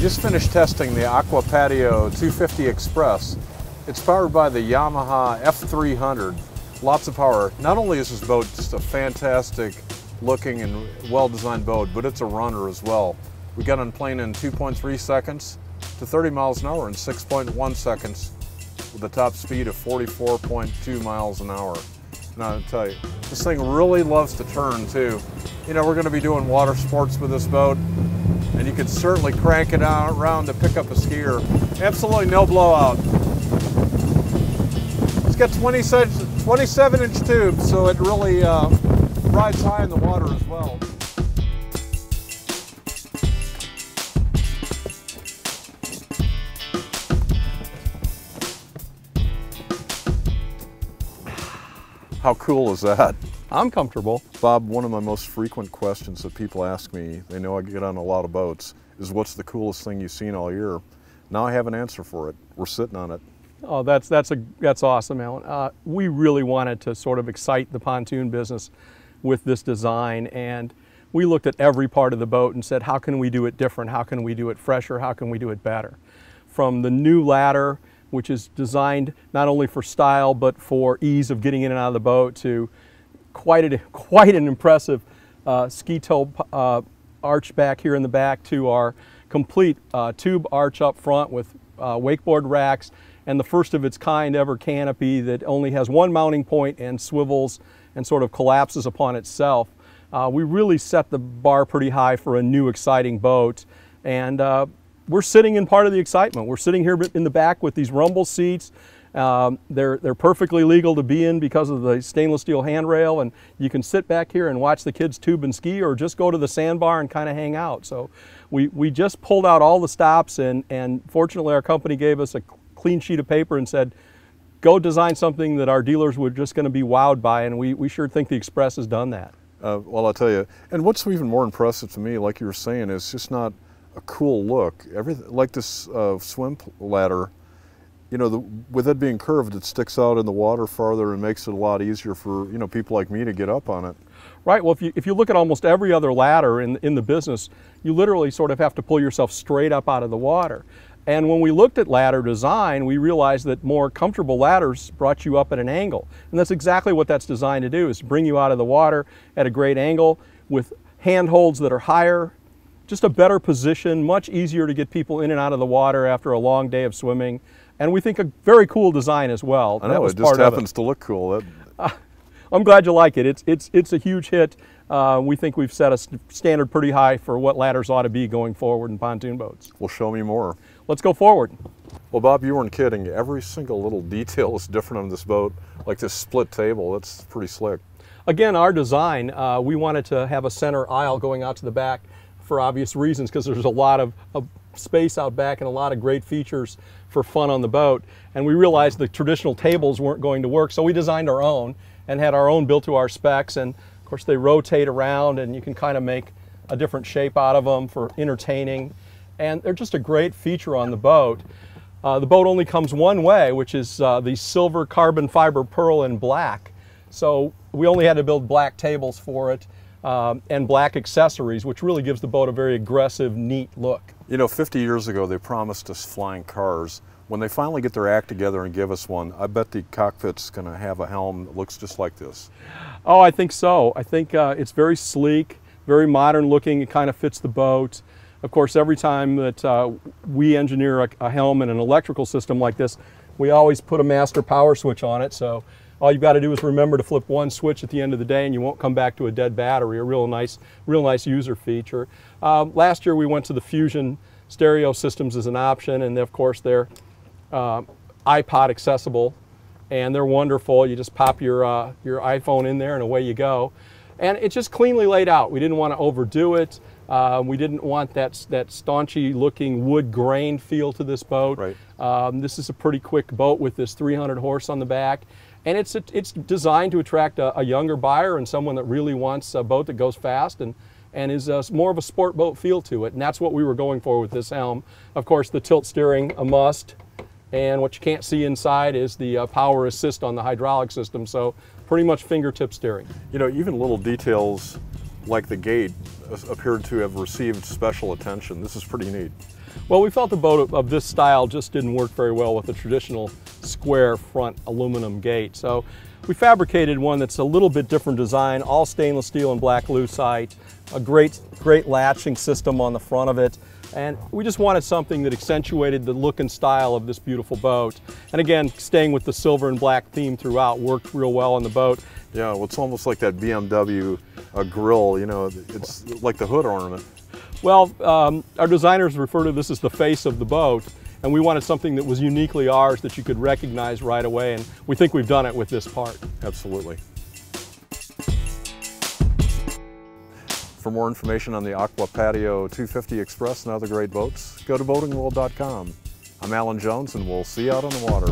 just finished testing the Aqua Patio 250 Express. It's powered by the Yamaha F300. Lots of power. Not only is this boat just a fantastic looking and well-designed boat, but it's a runner as well. We got on plane in 2.3 seconds to 30 miles an hour in 6.1 seconds with a top speed of 44.2 miles an hour. Now, I'll tell you, this thing really loves to turn too. You know, we're going to be doing water sports with this boat, and you can certainly crank it out around to pick up a skier. Absolutely no blowout. It's got 27-inch tubes, so it really rides high in the water as well. How cool is that? I'm comfortable. Bob, one of my most frequent questions that people ask me, they know I get on a lot of boats, is what's the coolest thing you've seen all year? Now I have an answer for it. We're sitting on it. Oh, that's awesome, Alan. We really wanted to sort of excite the pontoon business with this design, and we looked at every part of the boat and said, how can we do it different? How can we do it fresher? How can we do it better? From the new ladder, which is designed not only for style but for ease of getting in and out of the boat, to quite an impressive ski toe arch back here in the back, to our complete tube arch up front with wakeboard racks, and the first of its kind ever canopy that only has one mounting point and swivels and sort of collapses upon itself. We really set the bar pretty high for a new exciting boat, and we're sitting in part of the excitement. We're sitting here in the back with these rumble seats. They're perfectly legal to be in because of the stainless steel handrail, and you can sit back here and watch the kids tube and ski, or just go to the sandbar and kind of hang out. So we just pulled out all the stops, and fortunately our company gave us a clean sheet of paper and said, go design something that our dealers were just going to be wowed by, and we sure think the Express has done that. Well, I'll tell you, and what's even more impressive to me, like you were saying, is just not a cool look. Everything like this swim ladder, you know, with it being curved, it sticks out in the water farther and makes it a lot easier for, you know, people like me to get up on it. Right. Well, if you look at almost every other ladder in the business, you literally sort of have to pull yourself straight up out of the water. And when we looked at ladder design, we realized that more comfortable ladders brought you up at an angle. And that's exactly what that's designed to do, is to bring you out of the water at a great angle with handholds that are higher, just a better position, much easier to get people in and out of the water after a long day of swimming. And we think a very cool design as well. I know, it just happens to look cool. I'm glad you like it. It's a huge hit. We think we've set a standard pretty high for what ladders ought to be going forward in pontoon boats. Well, show me more. Let's go forward. Well, Bob, you weren't kidding. Every single little detail is different on this boat, like this split table. That's pretty slick. Again, Our design, we wanted to have a center aisle going out to the back for obvious reasons, because there's a lot of space out back and a lot of great features for fun on the boat. And we realized the traditional tables weren't going to work, so we designed our own and had our own built to our specs. And of course they rotate around, and you can kind of make a different shape out of them for entertaining. And they're just a great feature on the boat. The boat only comes one way, which is the silver carbon fiber pearl in black. So we only had to build black tables for it, and black accessories, which really gives the boat a very aggressive, neat look. You know, 50 years ago they promised us flying cars. When they finally get their act together and give us one, I bet the cockpit's going to have a helm that looks just like this. Oh, I think so. I think it's very sleek, very modern looking. It kind of fits the boat. Of course, every time that we engineer a helm and an electrical system like this, we always put a master power switch on it. So all you've got to do is remember to flip one switch at the end of the day, and you won't come back to a dead battery. A real nice user feature. Last year we went to the Fusion stereo systems as an option, and of course they're iPod accessible, and they're wonderful. You just pop your iPhone in there and away you go. And it's just cleanly laid out. We didn't want to overdo it. We didn't want that staunchy looking wood grain feel to this boat. Right. This is a pretty quick boat with this 300 horse on the back. And it's designed to attract a younger buyer and someone that really wants a boat that goes fast and is more of a sport boat feel to it. And that's what we were going for with this helm. Of course, the tilt steering, a must. And what you can't see inside is the power assist on the hydraulic system. So pretty much fingertip steering. You know, even little details like the gate appeared to have received special attention. This is pretty neat. Well, we felt the boat of this style just didn't work very well with a traditional square front aluminum gate. So we fabricated one that's a little bit different design, all stainless steel and black lucite, a great latching system on the front of it. And we just wanted something that accentuated the look and style of this beautiful boat. And again, staying with the silver and black theme throughout worked real well on the boat. Yeah, well, it's almost like that BMW grill, you know, it's like the hood ornament. Well, our designers refer to this as the face of the boat, and we wanted something that was uniquely ours that you could recognize right away, and we think we've done it with this part. Absolutely. For more information on the Aqua Patio 250 Express and other great boats, go to boatingworld.com. I'm Alan Jones, and we'll see you out on the water.